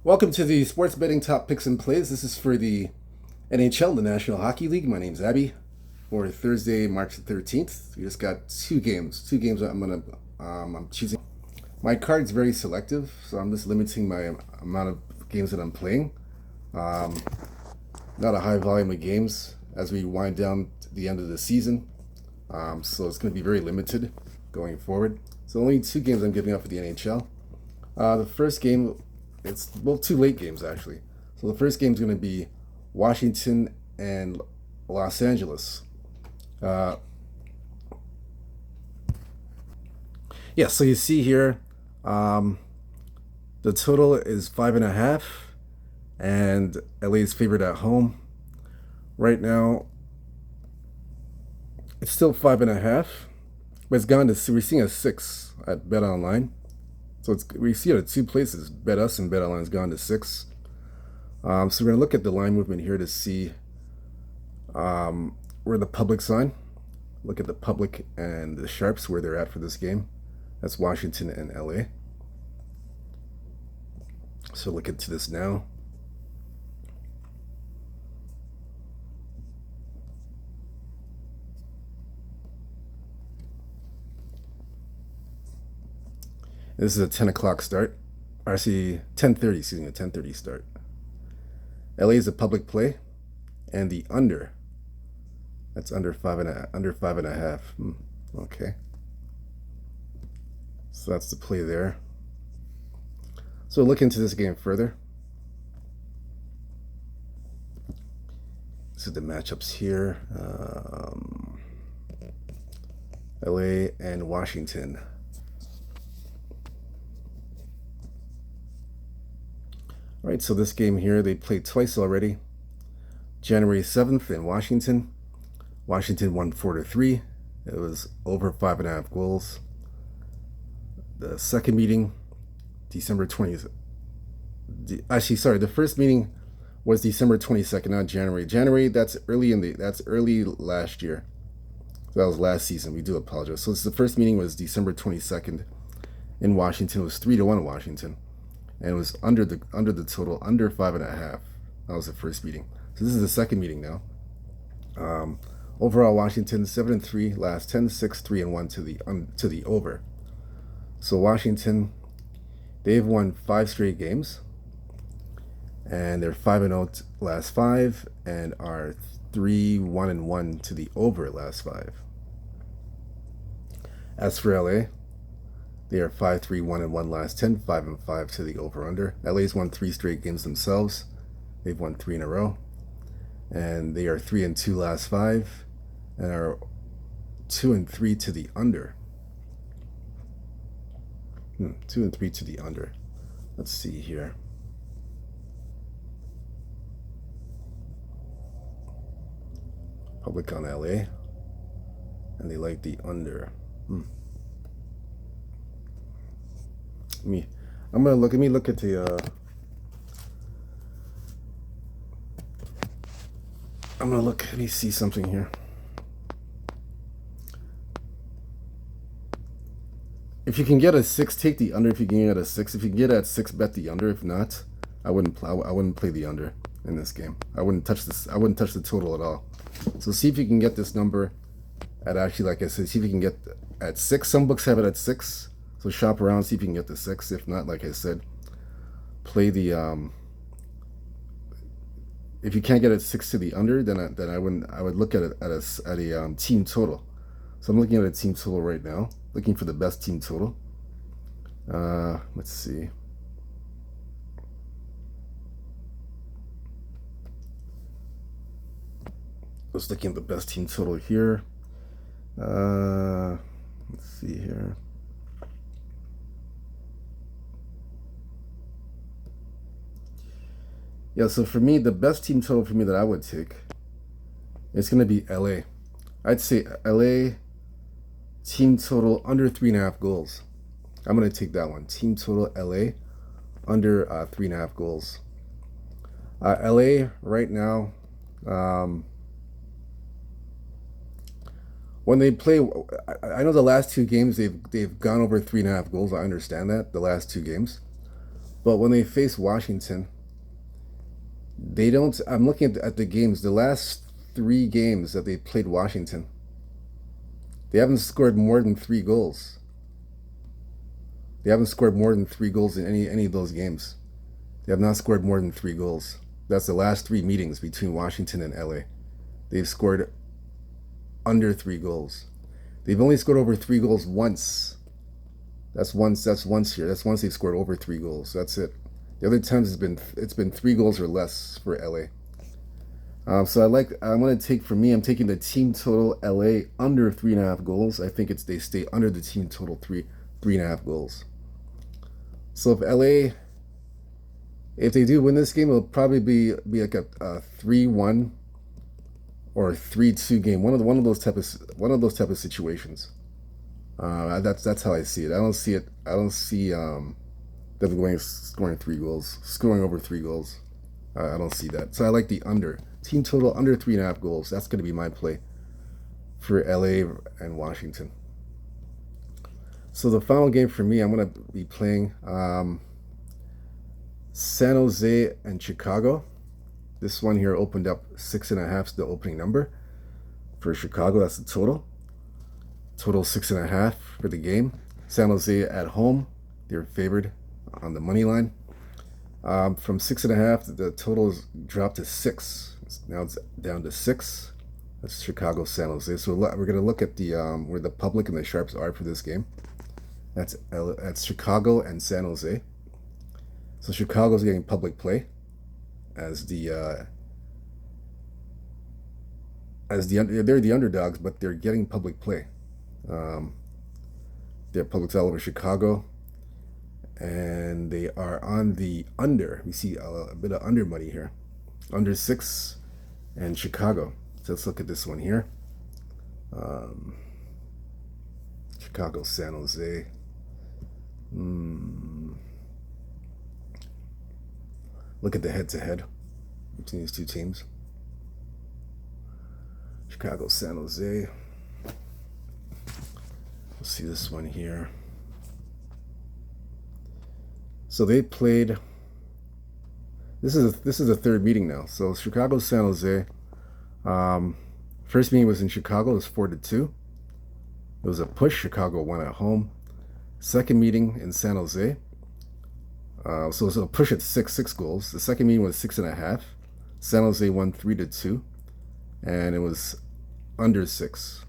Welcome to the Sports Betting Top Picks and Plays. This is for the NHL, the National Hockey League. My name's Abby. For Thursday, March the 13th, we just got two games. I'm choosing. My card's very selective, so I'm just limiting my amount of games that I'm playing. Not a high volume of games as we wind down to the end of the season. So it's going to be very limited going forward. So only two games I'm giving up for the NHL. The first game, it's two late games actually. So the first game is going to be Washington and Los Angeles. So you see here, the total is 5.5, and LA is favored at home. Right now, it's still 5.5, but it's gone to, we're seeing a 6 at Bet Online. So we see it at two places, Bet Us and Bet Online has gone to 6. So we're going to look at the line movement here to see where the public's on. Look at the public and the sharps, where they're at for this game. That's Washington and LA. So look into this now. This is a 10 o'clock start. Or actually, 10:30, excuse me, a 10:30 start. LA is a public play, and the under. That's under 5.5. Okay. So that's the play there. So look into this game further. This is the matchups here. LA and Washington. All right, so this game here, they played twice already. January 7th in Washington. Washington won 4-3. It was over 5.5 goals. The second meeting, December 20th. The first meeting was December 22nd, not January. January, that's early last year. So that was last season. We do apologize. So the first meeting was December 22nd in Washington. It was 3-1 in Washington. And it was under the total, under 5.5. That was the first meeting. So this is the second meeting now. Overall, Washington 7-3, last 10, 6-3-1 to the over. So Washington, they've won 5 straight games, and they're 5-0 last 5, and are 3-1-1 to the over last 5. As for LA, they are 5-3-1-1 last 10, 5-5 to the over/under. LA's won 3 straight games themselves. They've won 3 in a row, and they are 3-2 last 5, and are 2-3 to the under. 2-3 to the under. Let's see here. Public on LA, and they like the under. Let me look at the let me see something here. If you can get a 6, take the under. If you can get a 6, if you can get at 6, bet the under. If not, I wouldn't play the under in this game. I wouldn't touch the total at all. So see if you can get this number at, actually, like I said, see if you can get at 6. Some books have it at 6. So shop around, see if you can get the 6. If not, like I said, play the if you can't get it 6 to the under, then I would look at it at a team total. So I'm looking at a team total right now, looking for the best team total. Let's see. Let's looking at the best team total here. Let's see here. Yeah, so for me, the best team total for me that I would take is going to be LA. I'd say LA team total under 3.5 goals. I'm going to take that one. Team total LA under 3.5 goals. LA right now, when they play, I know the last 2 games they've gone over 3.5 goals. I understand that the last 2 games. But when they face Washington, they don't. I'm looking at the games. The last 3 games that they played Washington, they haven't scored more than 3 goals. They haven't scored more than 3 goals in any of those games. They have not scored more than 3 goals. That's the last 3 meetings between Washington and LA. They've scored under 3 goals. They've only scored over 3 goals once. That's once here. That's once they've scored over 3 goals. That's it. The other times it's been 3 goals or less for LA. So I'm gonna take, for me, I'm taking the team total LA under 3.5 goals. I think they stay under the team total 3.5 goals. So if they do win this game, it'll probably be like a 3-1 or a 3-2 game. One of those type of situations. That's how I see it. I don't see them scoring 3 goals, scoring over 3 goals. I don't see that. So I like the under. Team total under 3.5 goals. That's going to be my play for LA and Washington. So the final game for me, I'm going to be playing San Jose and Chicago. This one here opened up 6.5, the opening number for Chicago. That's the total. Total 6.5 for the game. San Jose at home, they're favored on the money line. From 6.5, the total is dropped to 6. Now it's down to 6. That's Chicago, San Jose. So we're gonna look at the where the public and the sharps are for this game. That's Chicago and San Jose. So Chicago's getting public play as they're the underdogs, but they're getting public play. Their public's all over Chicago, and they are on the under. We see a bit of under money here, under 6, and Chicago. So let's look at this one here. Chicago, San Jose. Look at the head-to-head between these two teams. Chicago, San Jose. Let's see this one here. So they played. This is a third meeting now. So Chicago, San Jose. First meeting was in Chicago. It was 4-2. It was a push. Chicago won at home. Second meeting in San Jose. So it was a push at 6 goals. The second meeting was 6.5. San Jose won 3-2, and it was under 6,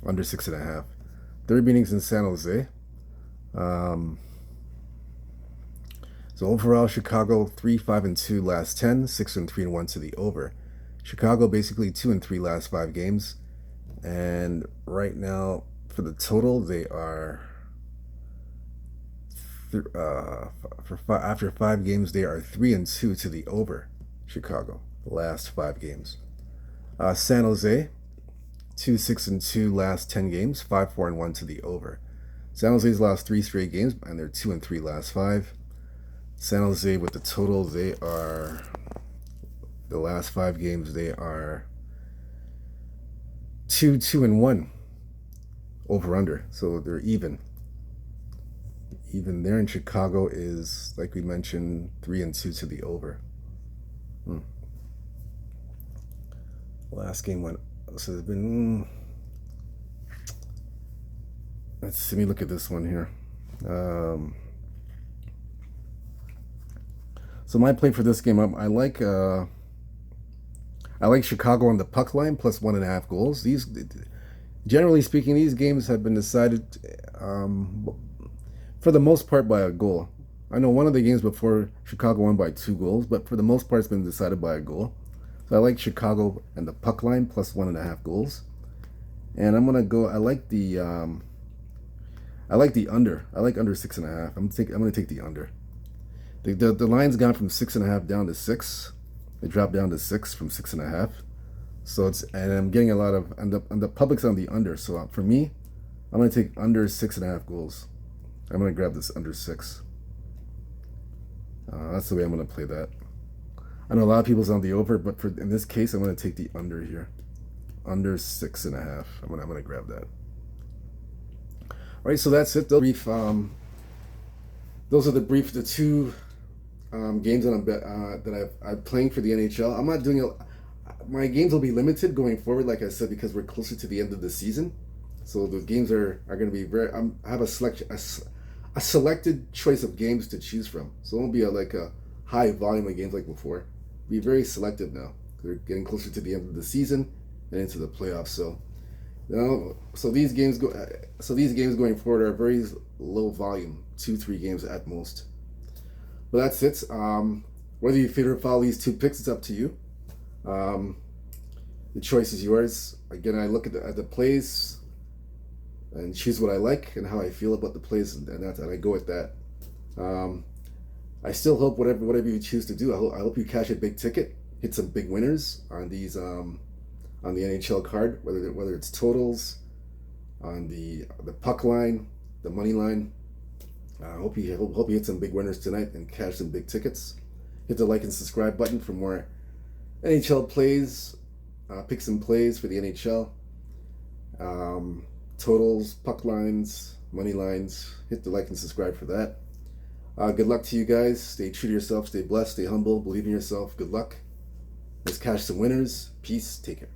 under 6.5. Third meetings in San Jose. So overall, Chicago 3-5-2 last 10, 6-3-1 to the over. Chicago basically 2-3 last 5 games, and right now for the total they are. After 5 games, they are 3-2 to the over. Chicago, the last 5 games. San Jose, 2-6-2 last 10 games, 5-4-1 to the over. San Jose's lost 3 straight games, and they're 2-3 last 5. San Jose with the total, they are the last 5 games. They are 2-1 over under, so they're even. Even there in Chicago is, like we mentioned, 3-2 to the over. Last game went, so there's been. Let me look at this one here. So my play for this game, I like Chicago on the puck line plus 1.5 goals. These, generally speaking, these games have been decided. For the most part, by a goal. I know one of the games before Chicago won by 2 goals, but for the most part, it's been decided by a goal. So I like Chicago and the puck line plus 1.5 goals, and I'm gonna go. I like the under. I like under 6.5. I'm gonna take the under. The line's gone from 6.5 down to 6. It dropped down to 6 from 6.5. So and I'm getting a lot of, and the public's on the under. So for me, I'm gonna take under 6.5 goals. I'm going to grab this under 6. That's the way I'm going to play that. I know a lot of people's on the over, but in this case, I'm going to take the under here. Under 6.5. I'm going to grab that. All right, so that's it. Those are the 2 games that I'm playing for the NHL. I'm not doing my games will be limited going forward, like I said, because we're closer to the end of the season. So the games are going to be very. I have a selected choice of games to choose from. So it won't be like a high volume of games like before. Be very selective now. We're getting closer to the end of the season and into the playoffs. So so these games going forward are very low volume, 2-3 games at most. But that's it. Whether you favorite follow these two picks, it's up to you. The choice is yours. Again, I look at the plays and choose what I like and how I feel about the plays, and I go with that. I still hope whatever you choose to do, I hope you cash a big ticket, hit some big winners on these on the NHL card, whether it's totals, on the puck line, the money line. I hope you hit some big winners tonight and cash some big tickets. Hit the like and subscribe button for more NHL plays, picks and plays for the NHL. Totals, puck lines, money lines. Hit the like and subscribe for that. Good luck to you guys. Stay true to yourself. Stay blessed. Stay humble. Believe in yourself. Good luck. Let's cash some winners. Peace. Take care.